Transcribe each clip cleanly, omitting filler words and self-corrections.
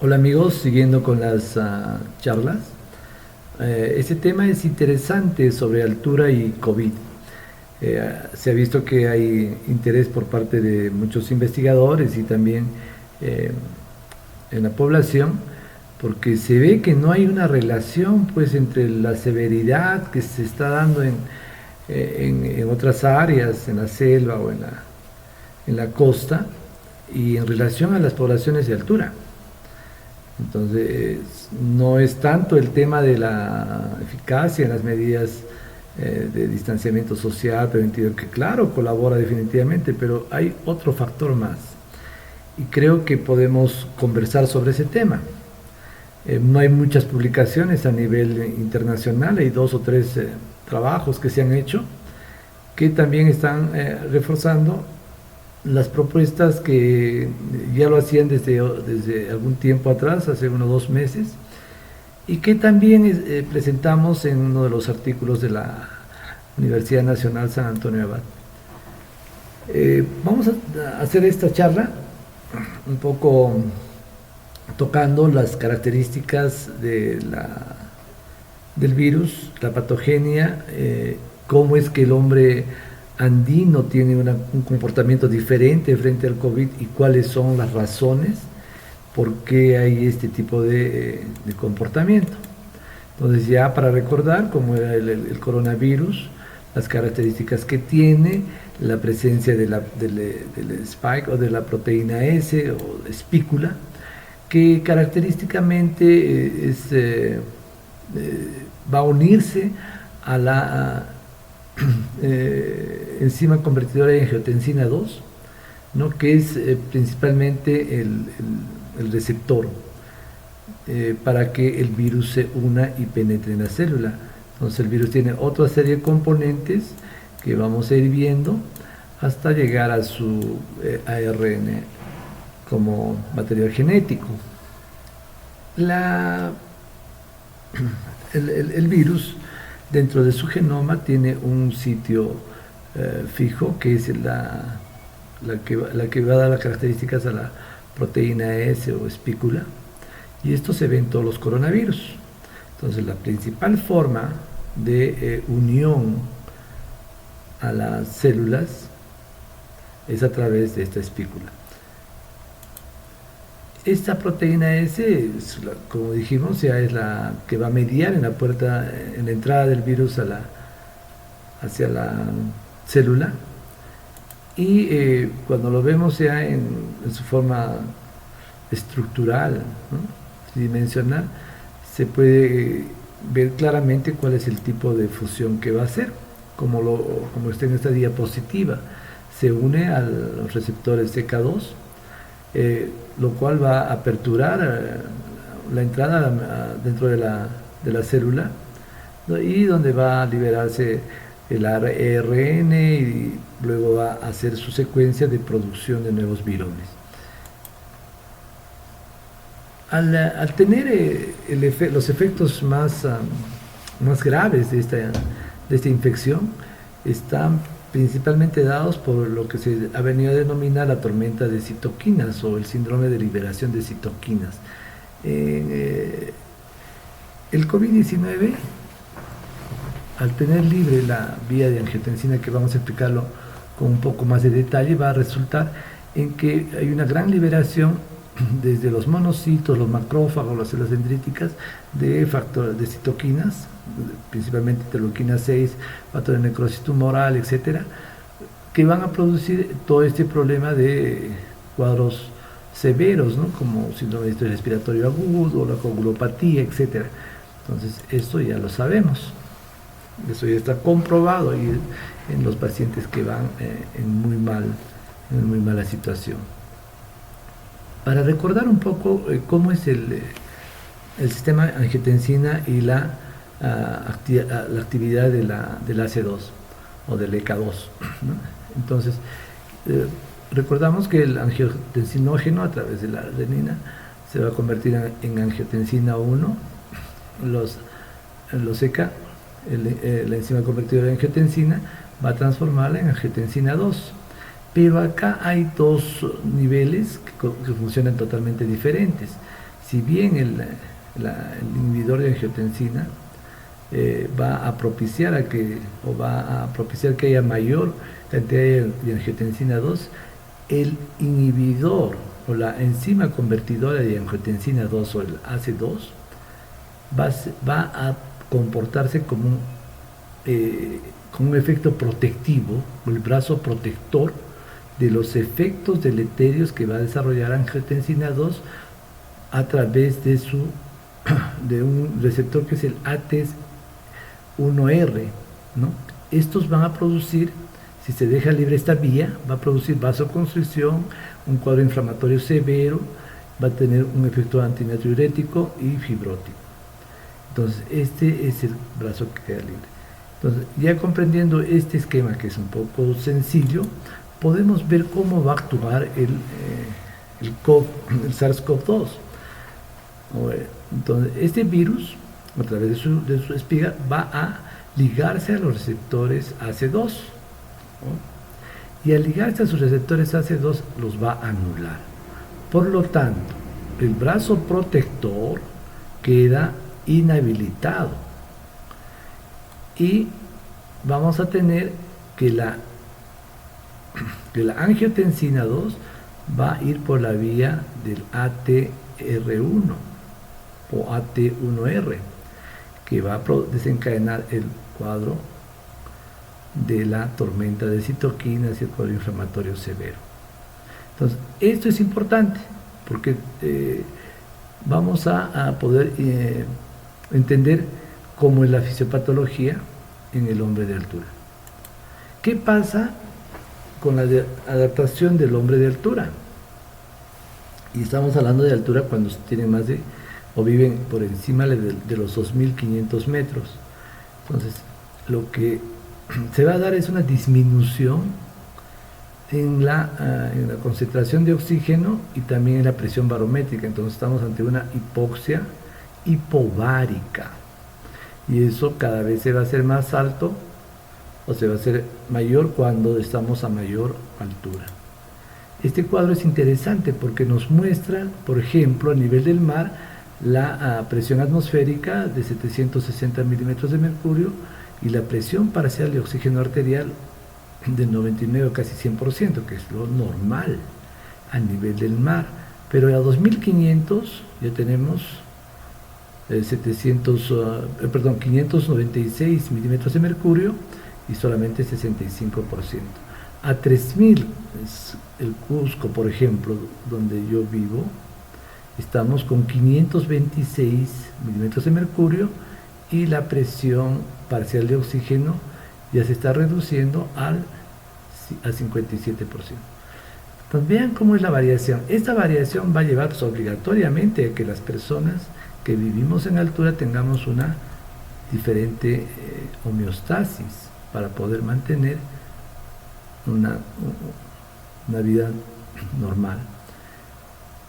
Hola amigos, siguiendo con las charlas. Este tema es interesante sobre altura y COVID. Se ha visto que hay interés por parte de muchos investigadores y también eh, en la población, porque se ve que no hay una relación pues entre la severidad que se está dando en otras áreas, en la selva o en la costa, y en relación a las poblaciones de altura. Entonces, no es tanto el tema de la eficacia en las medidas de distanciamiento social preventivo, que claro, colabora definitivamente, pero hay otro factor más. Y creo que podemos conversar sobre ese tema. No hay muchas publicaciones a nivel internacional, hay dos o tres trabajos que se han hecho que también están reforzando las propuestas que ya lo hacían desde algún tiempo atrás, hace unos 2 meses, y que también presentamos en uno de los artículos de la Universidad Nacional San Antonio Abad. Vamos a hacer esta charla un poco tocando las características del virus, la patogenia, cómo es que el hombre andino tiene un comportamiento diferente frente al COVID y cuáles son las razones por qué hay este tipo de comportamiento. Entonces, ya para recordar cómo era el coronavirus, las características que tiene, la presencia del spike o de la proteína S o espícula, que característicamente va a unirse a la enzima convertidora de angiotensina 2, ¿no? Que es principalmente el receptor para que el virus se una y penetre en la célula. Entonces el virus tiene otra serie de componentes que vamos a ir viendo hasta llegar a su ARN como material genético. La, el virus dentro de su genoma tiene un sitio fijo que es la que va a dar las características a la proteína S o espícula, y esto se ve en todos los coronavirus. Entonces la principal forma de unión a las células es a través de esta espícula. Esta proteína S, como dijimos, ya es la que va a mediar en la entrada del virus hacia la célula, y cuando lo vemos ya en su forma estructural, ¿no?, tridimensional, se puede ver claramente cuál es el tipo de fusión que va a hacer, como está en esta diapositiva. Se une a los receptores CK2, lo cual va a aperturar la entrada dentro de la célula, ¿no?, y donde va a liberarse el ARN y luego va a hacer su secuencia de producción de nuevos virones. Al tener los efectos más graves de esta infección, están principalmente dados por lo que se ha venido a denominar la tormenta de citoquinas o el síndrome de liberación de citoquinas. El COVID-19, al tener libre la vía de angiotensina, que vamos a explicarlo con un poco más de detalle, va a resultar en que hay una gran liberación desde los monocitos, los macrófagos, las células dendríticas, de citoquinas, principalmente interleuquina 6, factor de necrosis tumoral, etcétera, que van a producir todo este problema de cuadros severos, ¿no?, como síndrome de estrés respiratorio agudo, la coagulopatía, etcétera. Entonces, esto ya lo sabemos, eso ya está comprobado en los pacientes que van en muy mala situación. Para recordar un poco cómo es el sistema angiotensina y la actividad del AC2 o del EK2, ¿no? Entonces, recordamos que el angiotensinógeno a través de la adenina se va a convertir en angiotensina 1, los EK, la enzima convertidora de angiotensina, va a transformarla en angiotensina 2. Pero acá hay dos niveles que funcionan totalmente diferentes. si bien el inhibidor de angiotensina va a propiciar que haya mayor cantidad de angiotensina 2, el inhibidor o la enzima convertidora de angiotensina 2 o el AC2 va a comportarse con un efecto protectivo, el brazo protector de los efectos deleterios que va a desarrollar angiotensina 2 a través de un receptor que es el AT1R, ¿no? Estos van a producir, si se deja libre esta vía, va a producir vasoconstricción, un cuadro inflamatorio severo, va a tener un efecto antinatriurético y fibrótico. Entonces, este es el brazo que queda libre. Entonces, ya comprendiendo este esquema, que es un poco sencillo, podemos ver cómo va a actuar el SARS-CoV-2. Entonces, este virus, a través de su espiga, va a ligarse a los receptores AC2, ¿no? Y al ligarse a sus receptores AC2 los va a anular. Por lo tanto, el brazo protector queda inhabilitado y vamos a tener que la angiotensina 2 va a ir por la vía del ATR1 o AT1R, que va a desencadenar el cuadro de la tormenta de citoquinas y el cuadro inflamatorio severo. Entonces, esto es importante porque vamos a poder entender cómo es la fisiopatología en el hombre de altura. ¿Qué pasa con la adaptación del hombre de altura? Y estamos hablando de altura cuando tienen más de, o viven por encima de los 2.500 metros. Entonces, lo que se va a dar es una disminución en la concentración de oxígeno y también en la presión barométrica. Entonces estamos ante una hipoxia hipovárica, y eso cada vez se va a hacer más alto o se va a hacer mayor cuando estamos a mayor altura. Este cuadro es interesante porque nos muestra, por ejemplo, a nivel del mar, la presión atmosférica de 760 milímetros de mercurio y la presión parcial de oxígeno arterial de 99, casi 100%, que es lo normal a nivel del mar. Pero a 2500 ya tenemos 596 milímetros de mercurio y solamente 65%. A 3000, el Cusco, por ejemplo, donde yo vivo, estamos con 526 milímetros de mercurio y la presión parcial de oxígeno ya se está reduciendo al 57%. Entonces vean cómo es la variación. Esta variación va a llevar obligatoriamente a que las personas que vivimos en altura tengamos una diferente homeostasis para poder mantener una vida normal.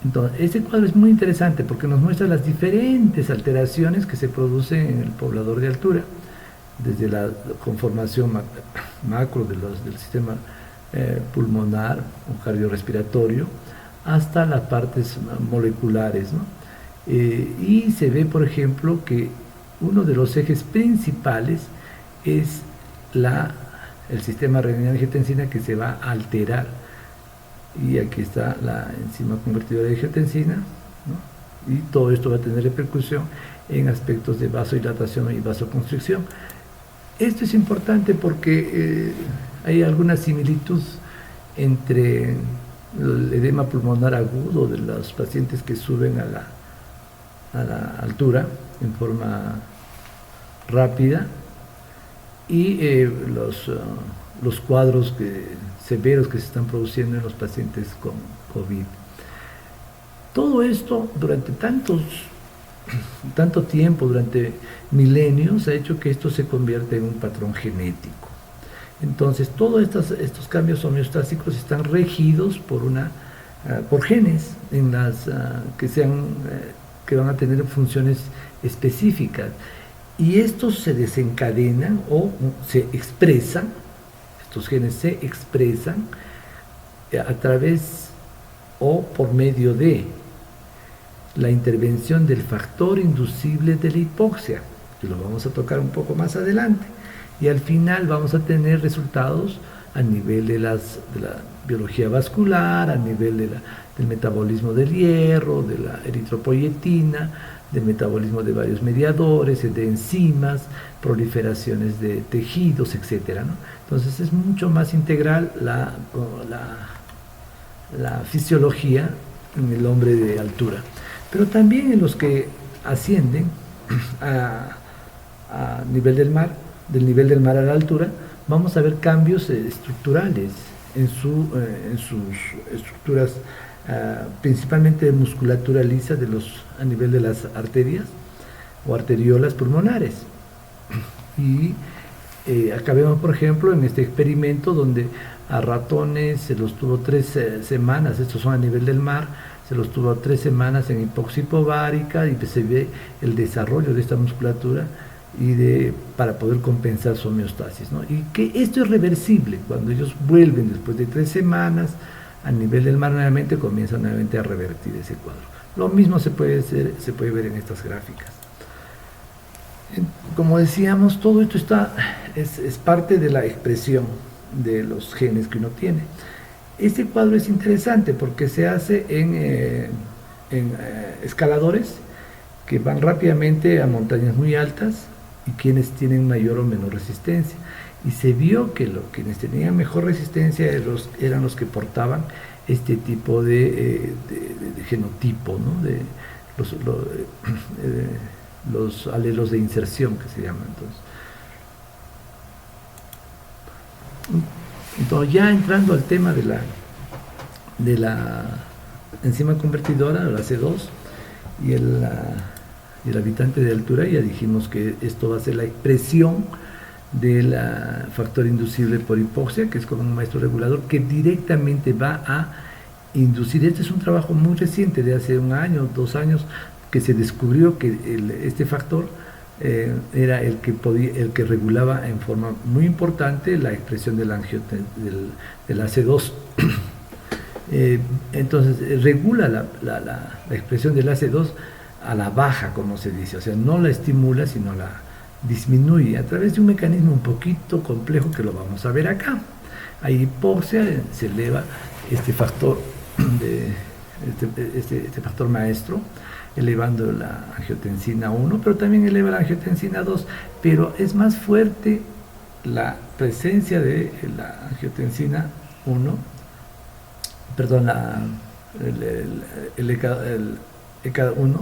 Entonces, este cuadro es muy interesante porque nos muestra las diferentes alteraciones que se producen en el poblador de altura, desde la conformación macro del sistema pulmonar o cardiorrespiratorio hasta las partes moleculares, ¿no? Y se ve, por ejemplo, que uno de los ejes principales es el sistema renina-angiotensina, que se va a alterar, y aquí está la enzima convertidora de angiotensina, ¿no? Y todo esto va a tener repercusión en aspectos de vasodilatación y vasoconstricción. Esto es importante porque hay alguna similitud entre el edema pulmonar agudo de los pacientes que suben a la altura en forma rápida y los cuadros severos que se están produciendo en los pacientes con COVID. Todo esto durante tanto tiempo, durante milenios, ha hecho que esto se convierta en un patrón genético. Entonces, todos estos cambios homeostásicos están regidos por genes que van a tener funciones específicas. Y estos se desencadenan o se expresan, estos genes se expresan a través o por medio de la intervención del factor inducible de la hipoxia, que lo vamos a tocar un poco más adelante, y al final vamos a tener resultados a nivel de la biología vascular, a nivel del metabolismo del hierro, de la eritropoyetina, del metabolismo de varios mediadores, de enzimas, proliferaciones de tejidos, etcétera, ¿no? Entonces es mucho más integral la fisiología en el hombre de altura. Pero también en los que ascienden a nivel del mar, del nivel del mar a la altura, vamos a ver cambios estructurales en sus estructuras, principalmente de musculatura lisa a nivel de las arterias o arteriolas pulmonares. Y acá vemos, por ejemplo, en este experimento donde a ratones se los tuvo 3 semanas, estos son a nivel del mar, se los tuvo 3 semanas en hipoxia hipovárica y se ve el desarrollo de esta musculatura para poder compensar su homeostasis, ¿no? Y que esto es reversible, cuando ellos vuelven después de 3 semanas a nivel del mar nuevamente, comienzan nuevamente a revertir ese cuadro. Lo mismo se puede ver en estas gráficas. Como decíamos, todo esto es parte de la expresión de los genes que uno tiene. Este cuadro es interesante porque se hace en escaladores que van rápidamente a montañas muy altas y quienes tienen mayor o menor resistencia. Y se vio que quienes tenían mejor resistencia eran los que portaban este tipo de genotipo, ¿no? De los alelos de inserción, que se llaman. Entonces ya entrando al tema de la enzima convertidora, la C2, y el habitante de altura, ya dijimos que esto va a ser la expresión del factor inducible por hipoxia, que es como un maestro regulador que directamente va a inducir. Este es un trabajo muy reciente, de hace 1 año, 2 años, que se descubrió que este factor era el que regulaba en forma muy importante la expresión del AC2. Entonces regula la expresión del AC2 a la baja, como se dice, o sea, no la estimula, sino la disminuye a través de un mecanismo un poquito complejo que lo vamos a ver acá. Hay hipoxia, se eleva este factor este factor maestro, elevando la angiotensina 1, pero también eleva la angiotensina 2, pero es más fuerte la presencia de la angiotensina 1, perdón, el ECA1,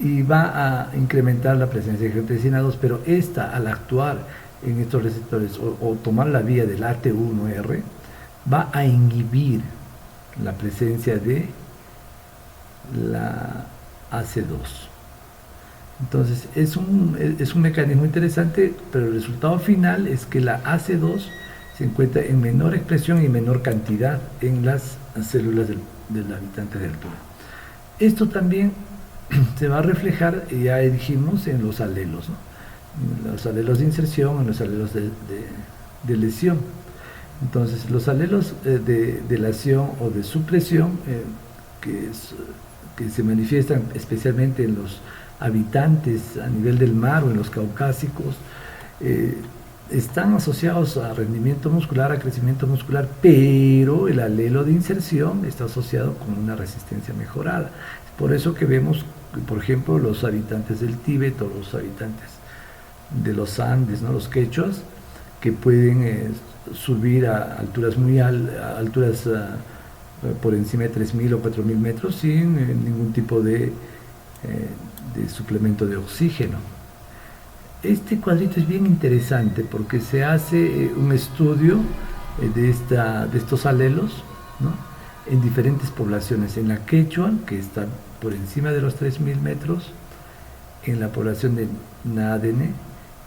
y va a incrementar la presencia de angiotensina 2, pero esta, al actuar en estos receptores o tomar la vía del AT1R, va a inhibir la presencia de la AC2. Entonces es un mecanismo interesante, pero el resultado final es que la AC2 se encuentra en menor expresión y menor cantidad en las células del habitante de altura. Esto también se va a reflejar, ya dijimos, en los alelos, ¿no? En los alelos de inserción, en los alelos de lesión. Entonces los alelos de lesión o de supresión, que se manifiestan especialmente en los habitantes a nivel del mar o en los caucásicos, están asociados a rendimiento muscular, a crecimiento muscular, pero el alelo de inserción está asociado con una resistencia mejorada. Por eso que vemos, por ejemplo, los habitantes del Tíbet o los habitantes de los Andes, ¿no? Los quechuas, que pueden subir a alturas por encima de 3.000 o 4.000 metros sin ningún tipo de suplemento de oxígeno. Este cuadrito es bien interesante porque se hace un estudio de estos alelos, ¿no? En diferentes poblaciones, en la quechua, que está por encima de los 3.000 metros, en la población de Nádene,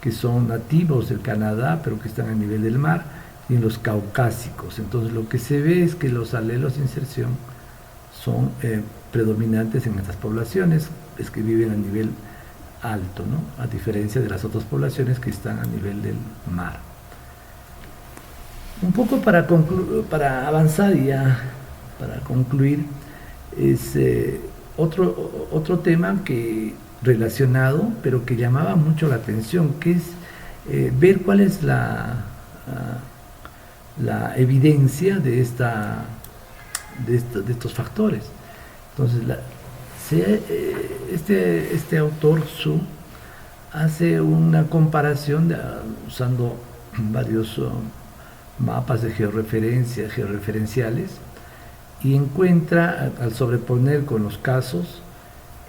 que son nativos del Canadá, pero que están a nivel del mar, y en los caucásicos. Entonces lo que se ve es que los alelos de inserción son predominantes en estas poblaciones, es que viven a nivel alto, ¿no? A diferencia de las otras poblaciones que están a nivel del mar. Un poco para avanzar y ya para concluir, es otro tema que relacionado, pero que llamaba mucho la atención, que es ver cuál es la evidencia de estos factores. Entonces, este autor Su hace una comparación usando varios mapas de georreferenciales, y encuentra, al sobreponer con los casos,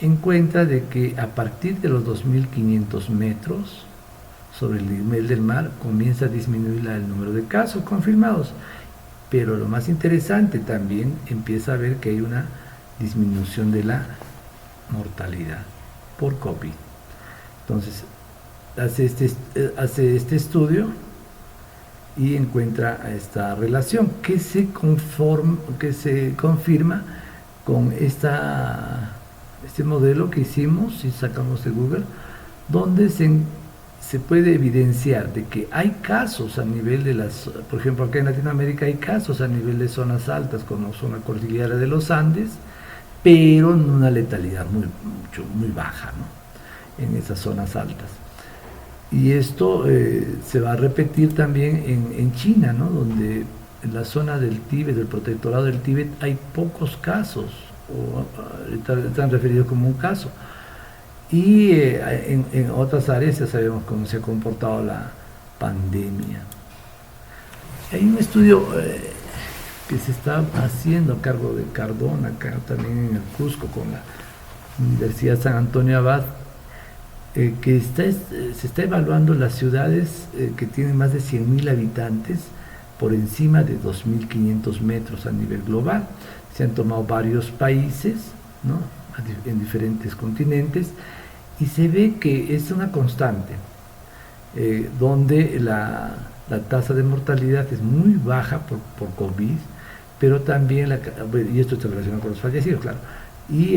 encuentra de que a partir de los 2.500 metros sobre el nivel del mar comienza a disminuir el número de casos confirmados. Pero lo más interesante, también empieza a ver que hay una disminución de la mortalidad por COVID. Entonces, hace este estudio y encuentra esta relación que se confirma con este modelo que hicimos, si sacamos de Google, donde se puede evidenciar de que hay casos a nivel de por ejemplo, acá en Latinoamérica hay casos a nivel de zonas altas, como son la cordillera de los Andes, pero en una letalidad muy baja, ¿no?, en esas zonas altas. Y esto se va a repetir también en China, ¿no?, donde en la zona del Tíbet, del protectorado del Tíbet, hay pocos casos, o están referidos como un caso. Y en otras áreas ya sabemos cómo se ha comportado la pandemia. Hay un estudio que se está haciendo a cargo de Cardona, acá también en el Cusco, con la Universidad San Antonio Abad, que se está evaluando las ciudades que tienen más de 100.000 habitantes por encima de 2.500 metros a nivel global. Se han tomado varios países, ¿no?, en diferentes continentes, y se ve que es una constante, donde la tasa de mortalidad es muy baja por COVID, pero también, y esto está relacionado con los fallecidos, claro, y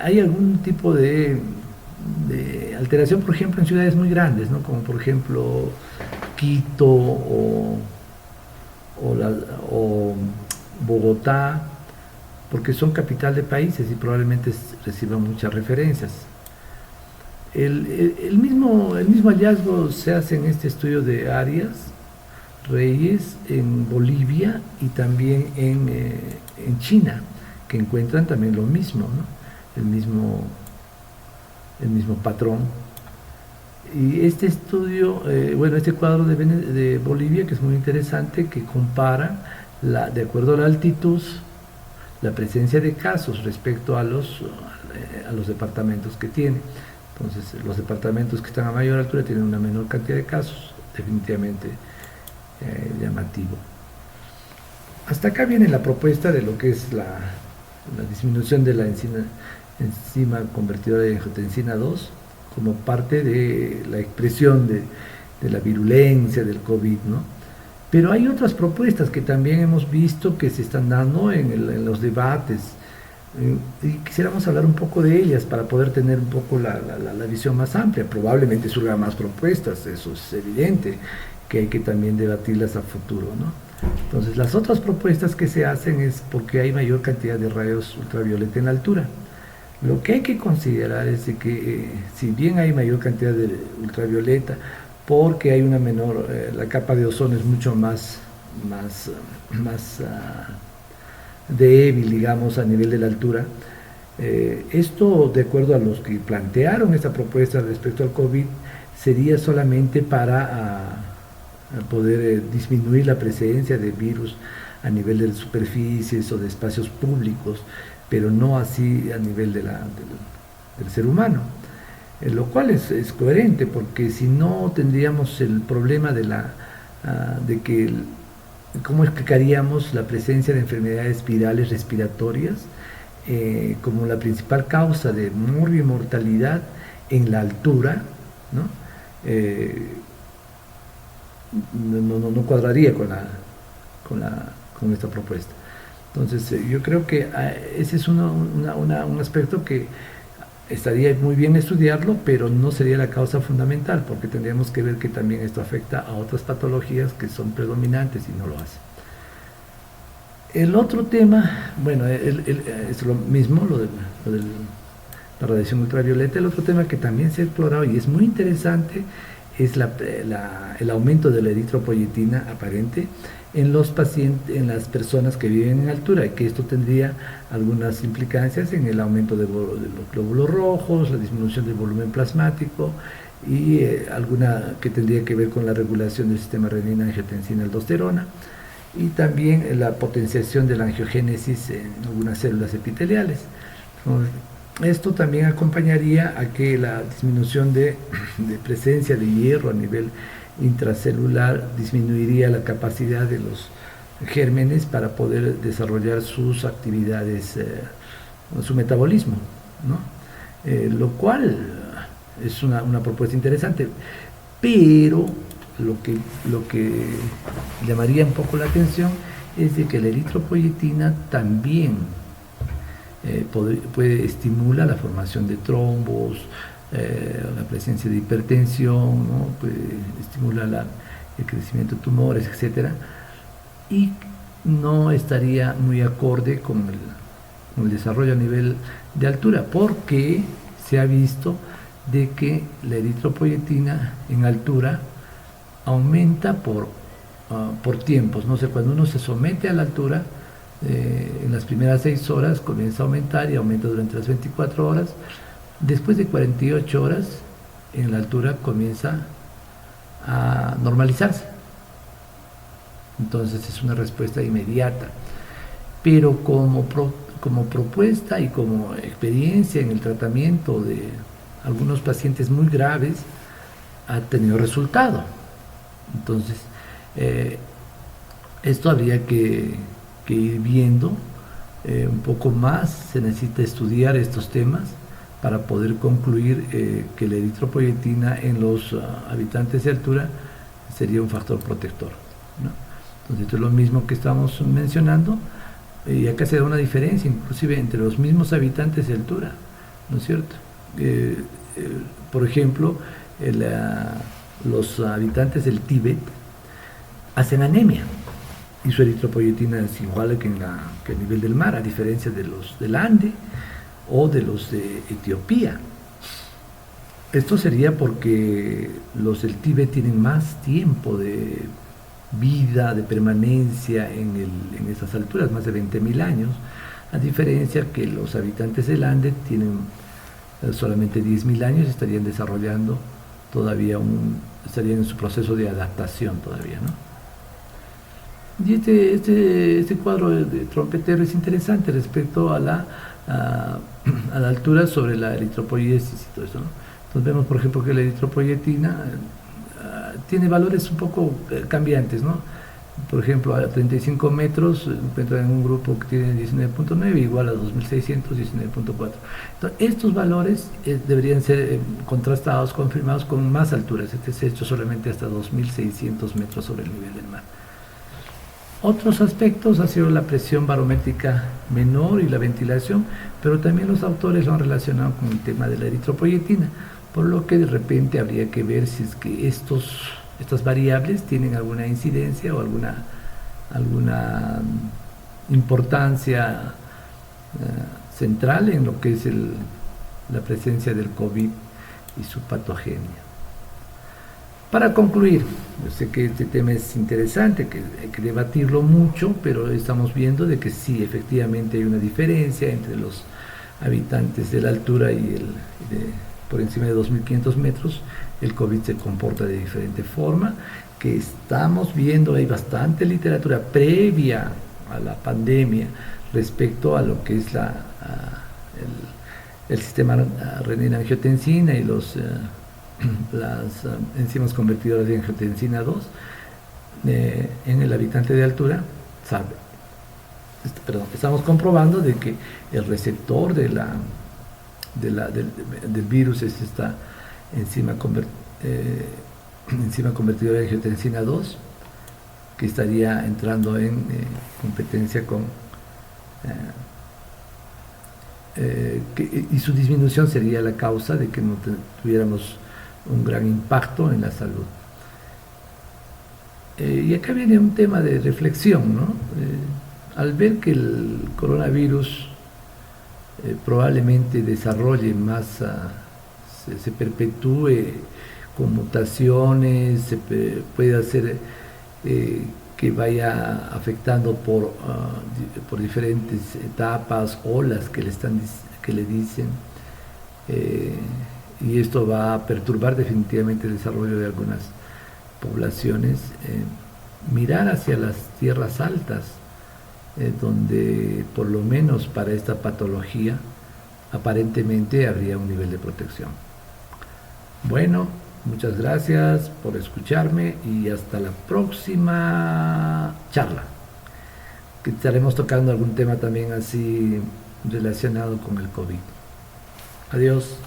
hay algún tipo de alteración, por ejemplo, en ciudades muy grandes, ¿no?, como por ejemplo Quito o Bogotá, porque son capital de países y probablemente reciban muchas referencias. El mismo hallazgo se hace en este estudio de Arias Reyes en Bolivia y también en China, que encuentran también lo mismo, ¿no?, el mismo patrón. Y este estudio, este cuadro de Bolivia, que es muy interesante, que compara, de acuerdo a la altitud, la presencia de casos respecto a los departamentos que tiene. Entonces, los departamentos que están a mayor altura tienen una menor cantidad de casos, definitivamente llamativo. Hasta acá viene la propuesta de lo que es la disminución de la enzima convertidora de angiotensina 2 como parte de la expresión de la virulencia del COVID, ¿no? Pero hay otras propuestas que también hemos visto que se están dando en los debates, y quisiéramos hablar un poco de ellas para poder tener un poco la visión más amplia. Probablemente surjan más propuestas, eso es evidente, que hay que también debatirlas a futuro, ¿no? Entonces, las otras propuestas que se hacen es porque hay mayor cantidad de rayos ultravioleta en la altura. Lo que hay que considerar es de que si bien hay mayor cantidad de ultravioleta, porque hay una menor, la capa de ozono es mucho más débil, digamos, a nivel de la altura. Esto, de acuerdo a los que plantearon esta propuesta respecto al COVID, sería solamente para poder disminuir la presencia de virus a nivel de superficies o de espacios públicos, pero no así a nivel del ser humano. Lo cual es coherente, porque si no tendríamos el problema de que cómo explicaríamos la presencia de enfermedades virales respiratorias como la principal causa de mortalidad en la altura, ¿no? No cuadraría con esta propuesta. Entonces, yo creo que ese es un aspecto que estaría muy bien estudiarlo, pero no sería la causa fundamental, porque tendríamos que ver que también esto afecta a otras patologías que son predominantes y no lo hace. El otro tema, es lo mismo, la radiación ultravioleta. El otro tema que también se ha explorado y es muy interesante es el aumento de la eritropoyetina aparente en los pacientes, en las personas que viven en altura, y que esto tendría algunas implicancias en el aumento de los glóbulos rojos, la disminución del volumen plasmático y alguna que tendría que ver con la regulación del sistema renina-angiotensina-aldosterona, y también la potenciación de la angiogénesis en algunas células epiteliales. Esto también acompañaría a que la disminución de presencia de hierro a nivel intracelular disminuiría la capacidad de los gérmenes para poder desarrollar sus actividades, su metabolismo, ¿no? Lo cual es una propuesta interesante, pero lo que llamaría un poco la atención es de que la eritropoyetina también puede estimular la formación de trombos, la presencia de hipertensión, ¿no? Puede estimular el crecimiento de tumores, etcétera, y no estaría muy acorde con el desarrollo a nivel de altura, porque se ha visto de que la eritropoyetina en altura aumenta por tiempos, no sé, cuando uno se somete a la altura, en las primeras 6 horas comienza a aumentar y aumenta durante las 24 horas. Después de 48 horas en la altura comienza a normalizarse. Entonces es una respuesta inmediata. Pero como propuesta y como experiencia en el tratamiento de algunos pacientes muy graves, ha tenido resultado. Entonces, esto habría que ir viendo un poco más. Se necesita estudiar estos temas para poder concluir que la eritropoyetina en los habitantes de altura sería un factor protector, ¿no? Entonces, esto es lo mismo que estamos mencionando, y acá se da una diferencia inclusive entre los mismos habitantes de altura, ¿no es cierto? Por ejemplo, los habitantes del Tíbet hacen anemia y su eritropoyetina es igual que a nivel del mar, a diferencia de los del Ande o de los de Etiopía. Esto sería porque los del Tíbet tienen más tiempo de vida, de permanencia en esas alturas, más de 20.000 años, a diferencia que los habitantes del Ande tienen solamente 10.000 años, estarían desarrollando todavía estarían en su proceso de adaptación todavía, ¿no? Y este cuadro de trompetero es interesante respecto a la altura sobre la eritropoiesis y todo eso, ¿no? Entonces vemos, por ejemplo, que la eritropoyetina tiene valores un poco cambiantes, ¿no? Por ejemplo, a 35 metros encuentran en un grupo que tiene 19.9 igual a 2600, 19.4. Entonces, estos valores deberían ser contrastados, confirmados con más alturas. Este se ha hecho solamente hasta 2600 metros sobre el nivel del mar. Otros aspectos ha sido la presión barométrica menor y la ventilación, pero también los autores lo han relacionado con el tema de la eritropoyetina, por lo que de repente habría que ver si es que estas variables tienen alguna incidencia o alguna importancia central en lo que es la presencia del COVID y su patogenia. Para concluir, yo sé que este tema es interesante, que hay que debatirlo mucho, pero estamos viendo de que sí, efectivamente hay una diferencia entre los habitantes de la altura y por encima de 2.500 metros. El COVID se comporta de diferente forma, que estamos viendo, hay bastante literatura previa a la pandemia respecto a lo que es el sistema renina-angiotensina y las enzimas convertidoras de angiotensina 2 en el habitante de altura. Estamos comprobando de que el receptor del virus es esta enzima convertidora de angiotensina 2, que estaría entrando en competencia con y su disminución sería la causa de que no tuviéramos un gran impacto en la salud. Y acá viene un tema de reflexión, ¿no? Al ver que el coronavirus probablemente desarrolle más, se perpetúe con mutaciones, puede hacer que vaya afectando por diferentes etapas, olas que le dicen, eh, y esto va a perturbar definitivamente el desarrollo de algunas poblaciones. Mirar hacia las tierras altas, donde por lo menos para esta patología aparentemente habría un nivel de protección. Bueno, muchas gracias por escucharme y hasta la próxima charla, que estaremos tocando algún tema también así relacionado con el COVID. Adiós.